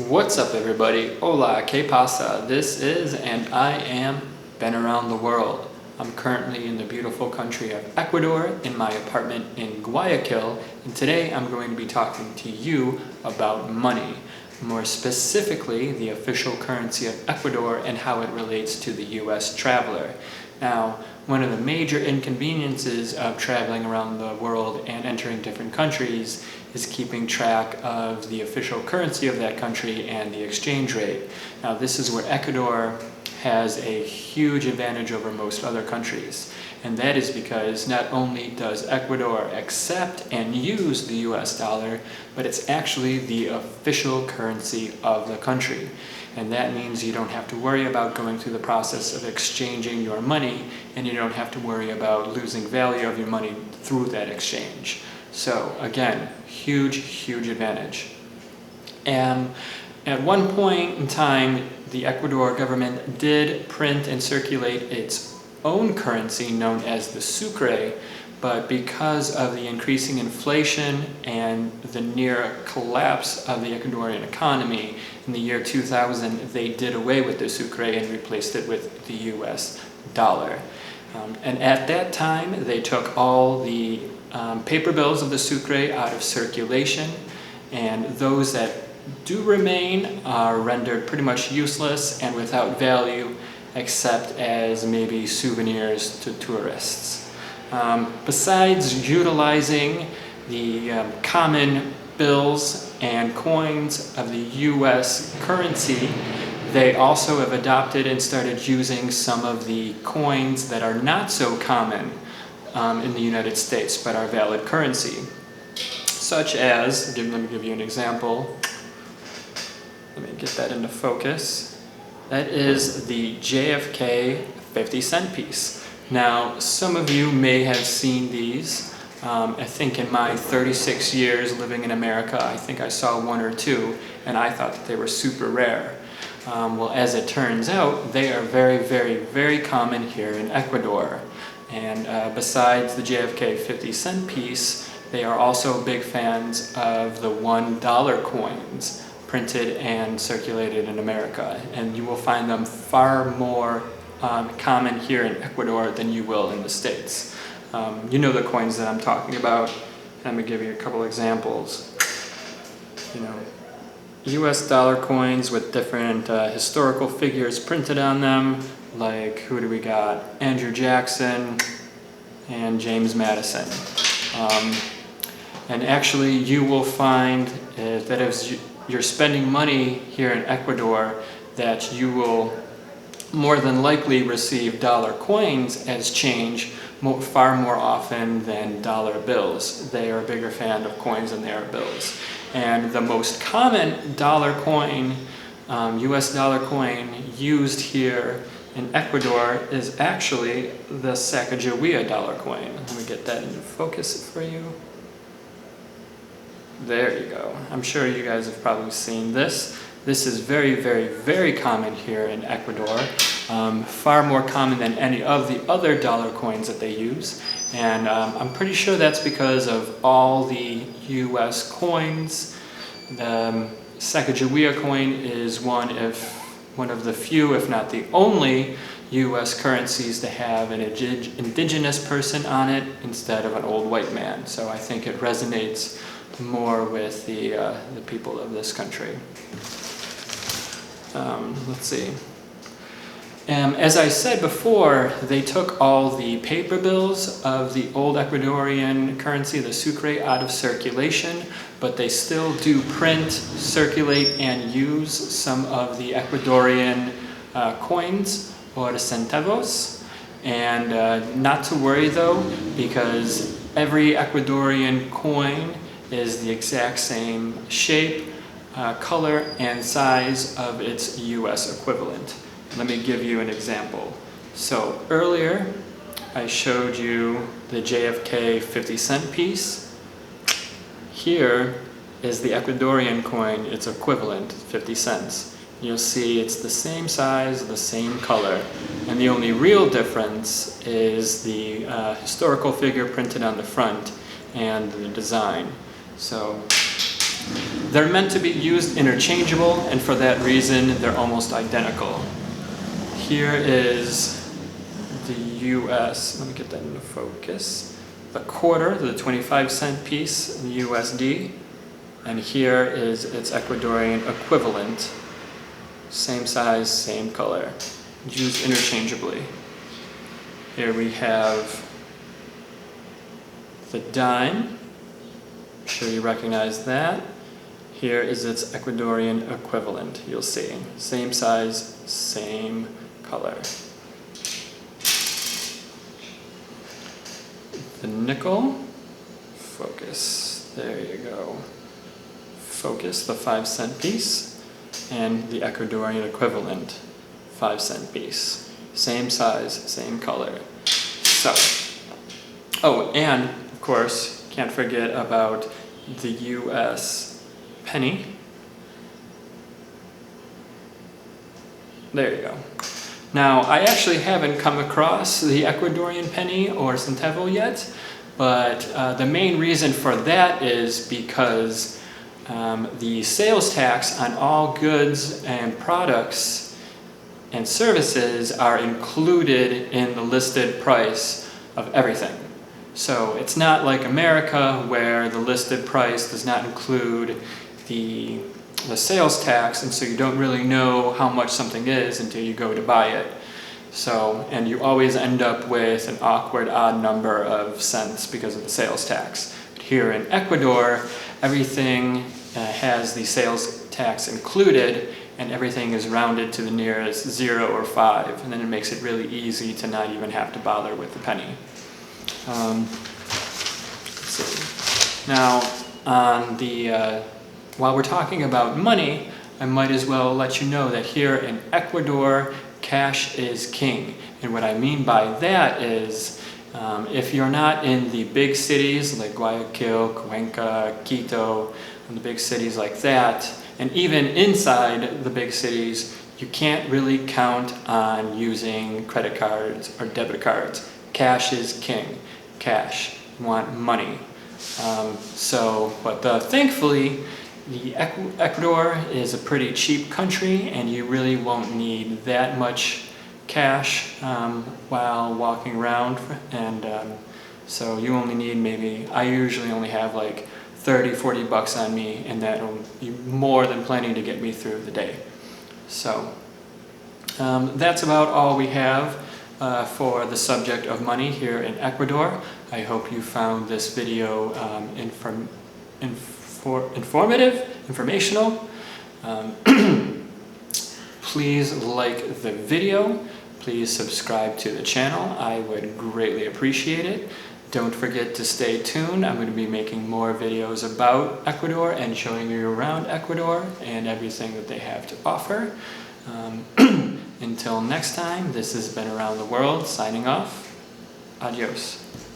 What's up everybody? Hola, ¿qué pasa? This is and I am Been Around the World. I'm currently in the beautiful country of Ecuador in my apartment in Guayaquil, and today I'm going to be talking to you about money. More specifically, the official currency of Ecuador and how it relates to the US traveler. Now, one of the major inconveniences of traveling around the world and entering different countries is keeping track of the official currency of that country and the exchange rate. Now, this is where Ecuador has a huge advantage over most other countries. And that is because not only does Ecuador accept and use the US dollar, but it's actually the official currency of the country. And that means you don't have to worry about going through the process of exchanging your money, and you don't have to worry about losing value of your money through that exchange. So again, huge advantage. And at one point in time, the Ecuador government did print and circulate its own currency known as the sucre, but because of the increasing inflation and the near collapse of the Ecuadorian economy in the year 2000, they did away with the sucre and replaced it with the US dollar. And at that time, they took all the paper bills of the sucre out of circulation, and those that do remain are rendered pretty much useless and without value, except as maybe souvenirs to tourists. Besides utilizing the common bills and coins of the US currency, they also have adopted and started using some of the coins that are not so common in the United States but are valid currency, such as, let me give you an example. Let me get that into focus. That is the JFK 50-cent piece. Now, some of you may have seen these. I think in my 36 years living in America, I think I saw one or two, and I thought that they were super rare. Well, as it turns out, they are very common here in Ecuador. And besides the JFK 50-cent piece, they are also big fans of the $1 coins printed and circulated in America. And you will find them far more common here in Ecuador than you will in the States. You know the coins that I'm talking about. Let me give you a couple examples. You know, US dollar coins with different historical figures printed on them, like who do we got? Andrew Jackson and James Madison. And actually you will find that as you're spending money here in Ecuador, that you will more than likely receive dollar coins as change far more often than dollar bills. They are a bigger fan of coins than they are bills. And the most common dollar coin, US dollar coin used here in Ecuador is actually the Sacagawea dollar coin. Let me get that into focus for you. There you go. I'm sure you guys have probably seen this. This is very common here in Ecuador. Far more common than any of the other dollar coins that they use. And I'm pretty sure that's because of all the US coins. The Sacagawea coin is one of the few, if not the only, US currencies to have an indigenous person on it instead of an old white man. So I think it resonates more with the people of this country. Let's see. As I said before, they took all the paper bills of the old Ecuadorian currency, the sucre, out of circulation, but they still do print, circulate, and use some of the Ecuadorian coins, or centavos. And not to worry though, because every Ecuadorian coin is the exact same shape, color, and size of its US equivalent. Let me give you an example. So earlier I showed you the JFK 50-cent piece. Here is the Ecuadorian coin, its equivalent, 50 cents. You'll see it's the same size, the same color, and the only real difference is the historical figure printed on the front and the design. So They're meant to be used interchangeable, and for that reason, they're almost identical. Here is the US, let me get that into focus, the quarter, the 25-cent piece in USD, and here is its Ecuadorian equivalent. Same size, same color, used interchangeably. Here we have the dime. I'm sure you recognize that. Here is its Ecuadorian equivalent, you'll see. Same size, same color. The nickel, focus, there you go. Focus, the 5-cent piece, and the Ecuadorian equivalent, 5-cent piece. Same size, same color. So, oh, and of course, can't forget about the US penny. There you go. Now, I actually haven't come across the Ecuadorian penny or centavo yet, but the main reason for that is because the sales tax on all goods and products and services are included in the listed price of everything. So it's not like America where the listed price does not include the sales tax, and so you don't really know how much something is until you go to buy it. So, and you always end up with an awkward odd number of cents because of the sales tax. But here in Ecuador, everything has the sales tax included, and everything is rounded to the nearest 0 or 5, and then it makes it really easy to not even have to bother with the penny. Let's see. Now, on the while we're talking about money, I might as well let you know that here in Ecuador, cash is king. And what I mean by that is, if you're not in the big cities like Guayaquil, Cuenca, Quito, and the big cities like that, and even inside the big cities, you can't really count on using credit cards or debit cards. Cash is king. Cash. You want money. But thankfully, Ecuador is a pretty cheap country, and you really won't need that much cash while walking around, and so you only need maybe, I usually only have like 30-40 bucks on me, and that'll be more than plenty to get me through the day. So that's about all we have for the subject of money here in Ecuador. I hope you found this video informational. Please like the video. Please subscribe to the channel. I would greatly appreciate it. Don't forget to stay tuned. I'm going to be making more videos about Ecuador and showing you around Ecuador and everything that they have to offer. Until next time, this has been Around the World, signing off. Adios.